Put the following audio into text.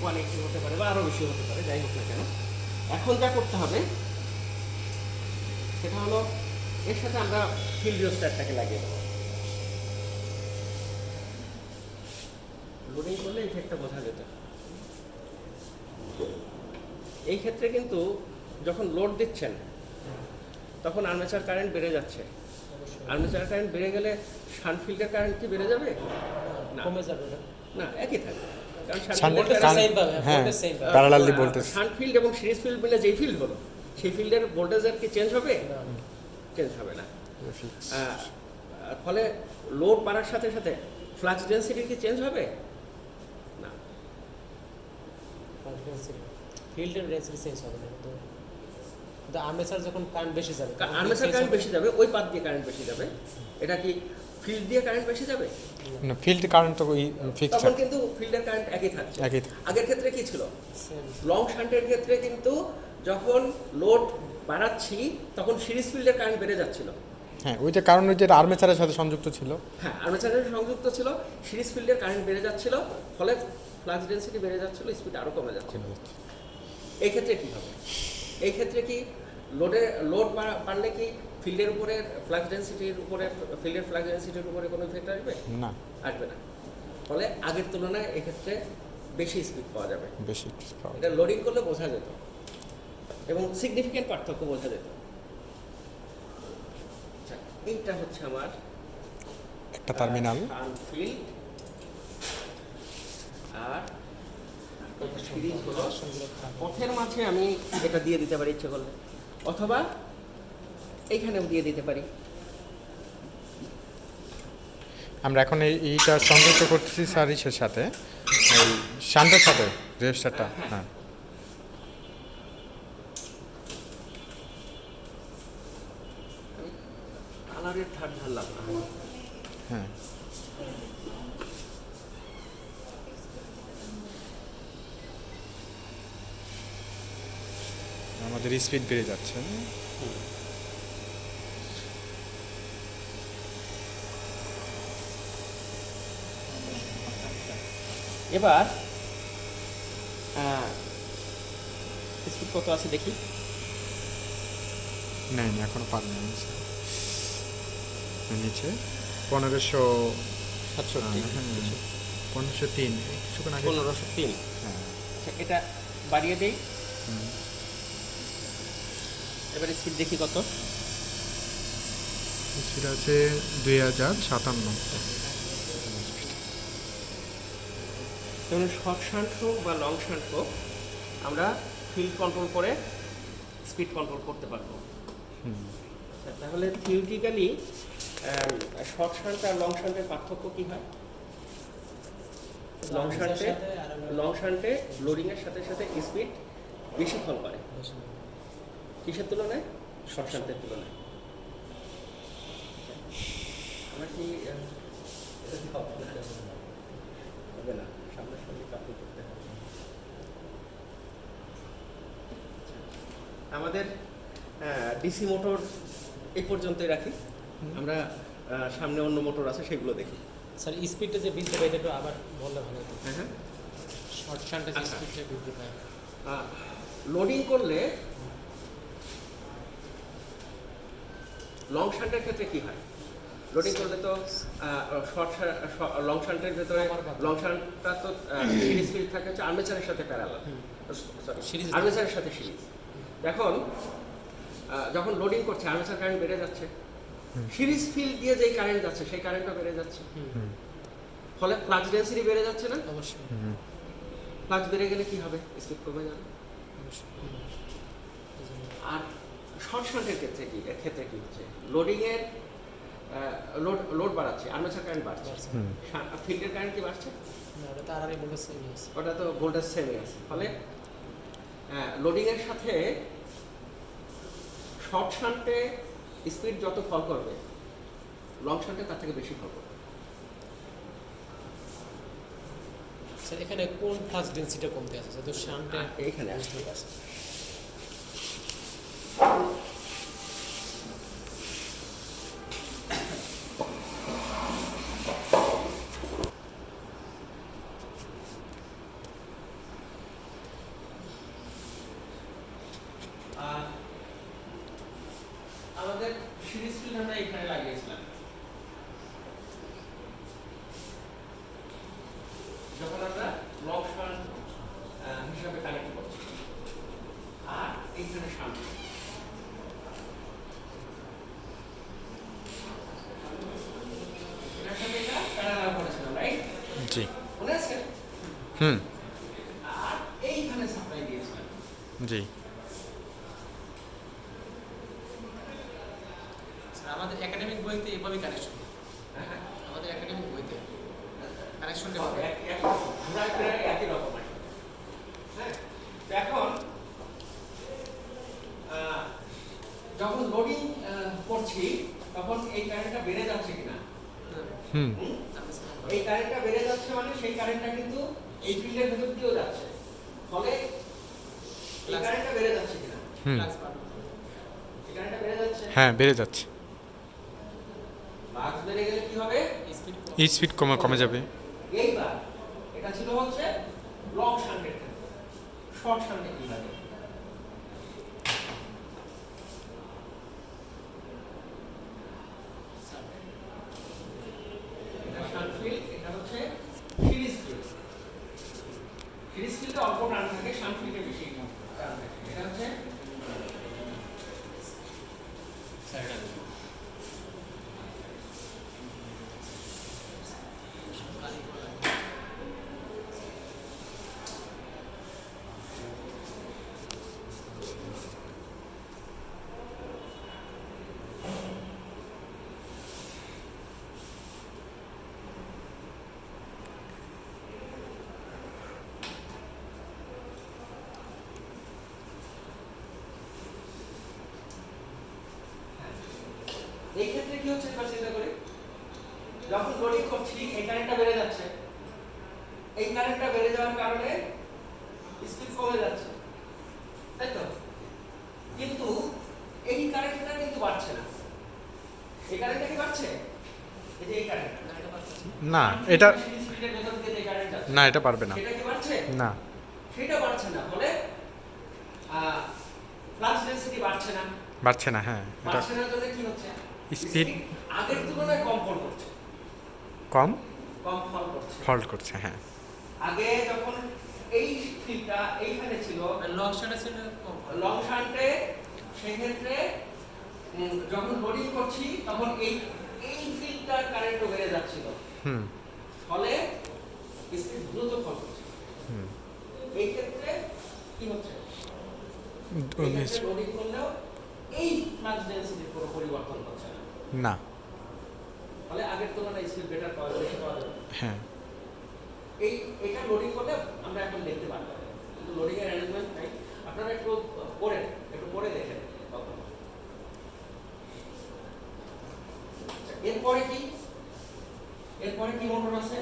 180 হতে পারে বা আরও বেশি হতে পারে, যাই হোক না কেন। এখন যা করতে হবে সেটা হলো এর সাথে আমরা ফিল্ড রিওস্ট্যাটটাকে লাগিয়ে দেবো। লোডিং করলে ইফেক্টটা বোঝা যেত। এই ক্ষেত্রে কিন্তু যখন লোড দিচ্ছেন তখন আর্মেচার কারেন্ট বেড়ে যাচ্ছে। আর্মেচার কারেন্ট বেড়ে গেলে শান্ট ফিল্ডের কারেন্ট কি বেড়ে যাবে? না, কমে যাবে না, একই থাকবে। কারণ প্যারালালি ভোল্টেজ শান্ট ফিল্ড এবং সিরিজ ফিল্ড মিলে যেই ফিল্ড হলো সেই ফিল্ডের ভোল্টেজের কি চেঞ্জ হবে? চেঞ্জ হবে না। ফলে লোড বাড়ার সাথে সাথে ফ্লাক্স ডেন্সিটি কি চেঞ্জ হবে? না। ফিল্ডের ডেন্সিটি চেঞ্জ হবে না, কিন্তু আর্মেচার যখন কারেন্ট বেশি যাবে, আর্মেচার কারেন্ট বেশি যাবে, ওই পাথ দিয়ে কারেন্ট বেশি যাবে। এটা কি ফিল্ড দিয়ে কারেন্ট বেশি যাবে? না, ফিল্ড কারেন্ট তো ফিক্সড, তখন কিন্তু ফিল্ডের কারেন্ট একই থাকছে। আগের ক্ষেত্রে কি ছিল? লং শান্টের ক্ষেত্রে কিন্তু যখন লোড বাড়াচ্ছি তখন সিরিজ ফিল্ডের কারেন্ট বেড়ে যাচ্ছিল। হ্যাঁ, ওই যে কারণ ওই যে আর্মেচারের সাথে সংযুক্ত ছিল। হ্যাঁ, আর্মেচারের সংযুক্ত ছিল, সিরিজ ফিল্ডের কারেন্ট বেড়ে যাচ্ছিল, ফলে ফ্লাক্স ডেন্সিটি বেড়ে যাচ্ছিল, স্পিড আরও কমে যাচ্ছিল। এই ক্ষেত্রে কি হবে? এই ক্ষেত্রে কি লোড বাড়লে কি ফিল্ডের উপরে ফ্লাক্স ডেন্সিটির উপরে, ফিল্ডের ফ্লাক্স ডেন্সিটির উপরে কোনো ইফেক্ট আসবে? না, আসবে না। ফলে আগের তুলনায় এক্ষেত্রে বেশি স্পিড পাওয়া যাবে। বেশি এটা লোডিং করলে বোঝা যেত এবং সিগনিফিক্যান্ট পার্থক্য বোঝা যেত। আচ্ছা, এইটা হচ্ছে আমার একটা টার্মিনাল ফিল্ড, আর সিরিজ হলো পথের মাঝে আমি এটা দিয়ে দিতে পারি ইচ্ছে করলে, অথবা এইখানেও দিয়ে দিতে পারি। আমরা এখন এইটা সংযুক্ত করতেছি সারিসের সাথে, এই শান্টের সাথে রেজিস্টারটা। হ্যাঁ, কালারের ধার ধারলাম না। হ্যাঁ, আমাদের স্পিড বেড়ে যাচ্ছে। এবার স্পিড কত আছে দেখি। নেই, এখনো পারলাম নিচে 1567। হ্যাঁ, 1503, কিছুক্ষণ আগে 1503। হ্যাঁ। আচ্ছা, এটা বাড়িয়ে দেই। এবার স্পিড দেখি কত। স্পিড আছে 2057। যেমন শর্ট শান্ট হোক বা লং শান্ট হোক, আমরা ফিল্ড কন্ট্রোল করে স্পিড কন্ট্রোল করতে পারবো। তাহলে থিওরিটিক্যালি শর্ট শান্ট আর লং শান্টের পার্থক্য কী হয়? লং শান্টে লোডিংয়ের সাথে সাথে স্পিড বেশি ফল করে। কিসের তুলনায়? শর্ট শান্টের তুলনায়। আমরা কি হবে না, সামনাসামনি কাপড় করতে হবে। আমাদের ডিসি মোটর এই পর্যন্তই রাখি, আমরা সামনে অন্য মোটর আছে সেগুলো দেখি। স্যার স্পিডটা যে বৃদ্ধি পায় এটা আবার বললে ভালো হতো। হ্যাঁ, শর্ট শান্টে যে স্পিডটা বৃদ্ধি পায়, লোডিং করলে লং শান্টের ক্ষেত্রে কি হয়? লোডিং করলে তো লং শান্টের ভেতরে লং শান্টটা তো সিরিজ ফিল্ড থাকে হচ্ছে আর্মেচারের সাথে প্যারালাল, আর্মেচারের সাথে সিরিজ। এখন যখন লোডিং করছে আর্মেচার কারেন্ট বেড়ে যাচ্ছে, সিরিজ ফিল্ড দিয়ে যেই কারেন্ট যাচ্ছে সেই কারেন্টটা বেড়ে যাচ্ছে, ফলে ফ্লাক্স ডেন্সিটি বেড়ে যাচ্ছে না? অবশ্যই। ফ্লাক্স বেড়ে গেলে কি হবে? স্পিড কমে যাবে। আর শর্ট শান্টের ক্ষেত্রে কি, এর ক্ষেত্রে কি হচ্ছে? লোডিংয়ের লোড বাড়াচ্ছে, আর্মেচার কারেন্ট বাড়ছে, ফিল্ডের কারেন্ট কি বাড়ছে? ওটা তো ভোল্টেজ সেমই আছে। ফলে লোডিংয়ের সাথে শর্ট শান্টে স্পিড যত ফল করবে, লং শান্টে তার থেকে বেশি ফল করবে। স্যার এখানে কোন ফ্লাক্স ডেন্সিটিটা কমতে আছে? তো শান্টে এইখানে আসছে। হুম আর এইখানে সাপ্লাই দিয়েছিলাম। জি আমাদের একাডেমিক বইতে এভাবেই কানেকশন, হ্যাঁ, আমাদের একাডেমিক বইতে কানেকশনটা আমরা প্রায় একই রকম আর কি। হ্যাঁ, তো এখন যখন লোডিং করছি তখন এই কারেন্টটা বেড়ে যাচ্ছে কিনা, হুম এই কারেন্টটা বেড়ে যাচ্ছে মানে সেই কারেন্টটা কিন্তু এই ফিল্ডের ভেতর দিয়েও যাচ্ছে, ফলে এই কারেন্টটা বেড়ে যাচ্ছে কিনা, হুম এই কারেন্টটা বেড়ে যাচ্ছে। হ্যাঁ বেড়ে যাচ্ছে, ফ্লাক্স বেড়ে গেলে কি হবে, স্পিড কমে যাবে। এইবার এটা ছিল হচ্ছে লং শান্টের ক্ষেত্রে, শর্ট শান্টে কি লাগে, এটা শান্ট ফিল্ড, এটা হচ্ছে সিরিজ ফিল্ড। সিরিজ ফিল্ডে অল্প টান থাকে, শান্ট ফিল্ডে বেশি টান থাকে। এটা হচ্ছে এই ক্ষেত্রে কি হচ্ছে একবার চিন্তা করি, যখন লোডিং করছি এই কারেন্টটা বেড়ে যাচ্ছে, এই কারেন্টটা বেড়ে যাওয়ার কারণে স্পিড কমে যাচ্ছে, তাই তো? কিন্তু এই কারেন্টটা কিন্তু বাড়ছে না, এই কারেন্টটা কি বাড়ছে, এই যে এই কারেন্টটা না এটা স্পিডের ভেতর দিয়ে যে কারেন্ট যাচ্ছে, না এটা পারবে না, সেটা কি বাড়ছে না সেটা বাড়ছে না, ফলে ফ্লাক্স ডেনসিটি বাড়ছে না, বাড়ছে না। হ্যাঁ এটা বাড়ছে না জন্য কি হচ্ছে, স্পিড আগের তুলনায় কম ফল করছে, কম কম ফল করছে। ফল্ট করছে। হ্যাঁ আগে যখন এই ফিল্ডটা এইখানে ছিল লং শান্টে ছিল কম, লং শান্টে, সেক্ষেত্রে যখন লোডিং করছি তখন এই এই ফিল্ডটার কারেন্টও বেড়ে যাচ্ছিল, হুম ফলে স্পিড দ্রুত ফল করছে। হুম এই ক্ষেত্রে কি হচ্ছে, ও এই মিস ক্ষেত্রে লোডিং করলেও এই ফ্লাক্স ডেনসিটির কোনো পরিবর্তন হচ্ছে না, না। ফলে আগের তুলনায় স্পিড বেটার পাওয়া বেশি পাওয়া যাবে। হ্যাঁ এই এটা লোডিং করলে আমরা এখন দেখতে পারবো, কিন্তু লোডিং এর অ্যারেঞ্জমেন্ট নাই, আপনারা একটু পরে দেখেন। এরপরে কি মোটর আছে,